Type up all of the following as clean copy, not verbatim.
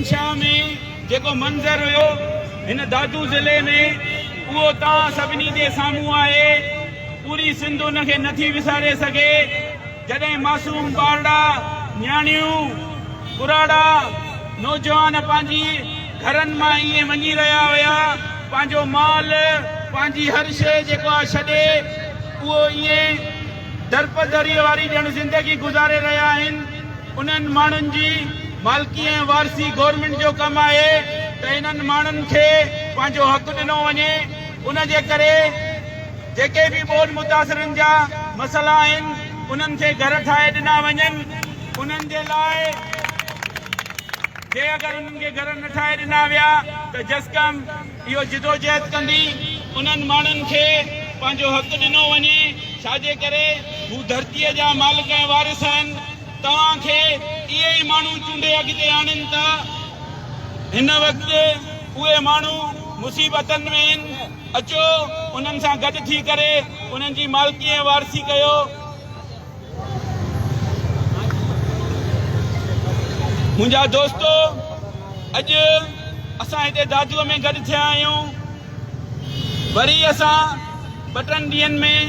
शाह में जेको मंज़र हुयो इन दादू ज़िले में उहो तव्हां सभिनी जे साम्हूं आहे। पूरी सिंध उनखे नथी विसारे सघे। जॾहिं मासूम ॿारड़ा न्याणियूं कुराड़ा नौजवान पंहिंजी घरनि मां ईअं वञी रहिया हुया, पंहिंजो माल पंहिंजी हर शइ जेको आहे छॾे उहो ईअं दरपदरीअ वारी ॼण ज़िंदगी गुज़ारे रहिया आहिनि। उन्हनि माण्हुनि जी मालिकी ऐं वारसी गवर्नमेंट जो कमु आहे त इन्हनि माण्हुनि खे पंहिंजो हक़ु ॾिनो वञे। उनजे करे जेके बि ॿोॾि मुतासिरनि जा मसइला आहिनि उन्हनि खे घर ठाहे ॾिना वञनि। उन्हनि जे लाइ जे अगरि उन्हनि खे घर न ठाहे ॾिना विया त जस्कम इहो जिदोजहद कंदी उन्हनि माण्हुनि खे पंहिंजो हक़ु ॾिनो वञे। छाजे करे हू धरतीअ जा मालिक ऐं वारिस आहिनि। तव्हांखे इहे ई माण्हू चूंडे अॻिते आणनि था। हिन वक़्तु उहे माण्हू मुसीबतनि में आहिनि। अचो उन्हनि सां गॾु थी करे उन्हनि जी मालिकी ऐं वारसी कयो। मुंहिंजा दोस्तो, अॼु असां हिते दादूअ में गॾु थिया आहियूं। वरी असां 2 ॾींहंनि में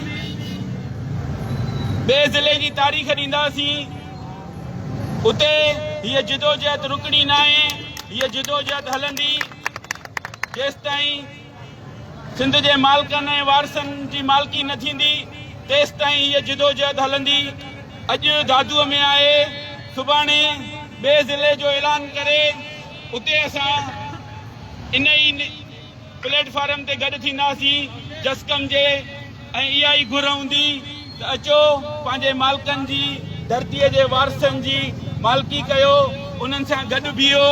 ॿिए ज़िले जी तारीख़ ॾींदासीं। उते हीअ जिदोजहद रुकणी न आहे। हीअ जिदोजहद हलंदी जेसिताईं सिंध जे मालिकनि ऐं वारसनि जी मालिकी न थींदी तेसिताईं हीअ जिदोजहद हलंदी। अॼु दादूअ में आहे, सुभाणे ॿिए ज़िले जो ऐलान करे उते असां इन ई प्लेटफॉर्म ते गॾु थींदासीं जस्कम जे। ऐं इहा ई घुर हूंदी त अचो पंहिंजे मालिकनि जी धरतीअ जे वारसनि जी मालिकी कयो। उन्हनि सां गॾु बीहो।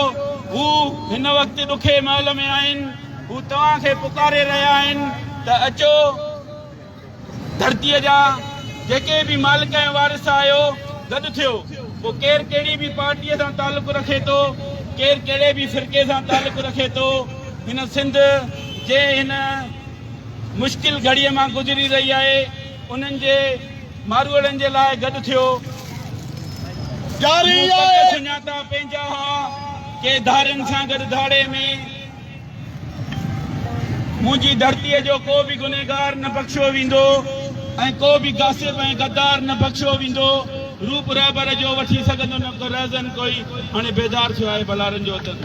हू हिन वक़्तु ॾुखे महल में आहिनि। हू तव्हांखे पुकारे रहिया आहिनि त अचो धरतीअ जा जेके बि मालिक ऐं वारिस आहियो गॾु थियो। पोइ केरु कहिड़ी बि पार्टीअ सां तालुक़ु रखे थो, केरु कहिड़े बि फ़िरके सां तालुक़ु रखे थो, हिन सिंध जे हिन मुश्किल घड़ीअ मां गुज़री रही आहे। उन्हनि जे मारूअड़नि जे लाइ गॾु थियो। सुञाता पंहिंजा हा के धारनि सां गॾु धाड़े में। मुंहिंजी धरतीअ जो को बि गुनहगार न बख़्शियो वेंदो ऐं को बि गासिब ऐं गद्दार न बख़्शियो वेंदो। रूप रहबर जो वठी सघंदो न रहज़न कोई। हाणे बेदार थियो आहे बलारनि जो वतन।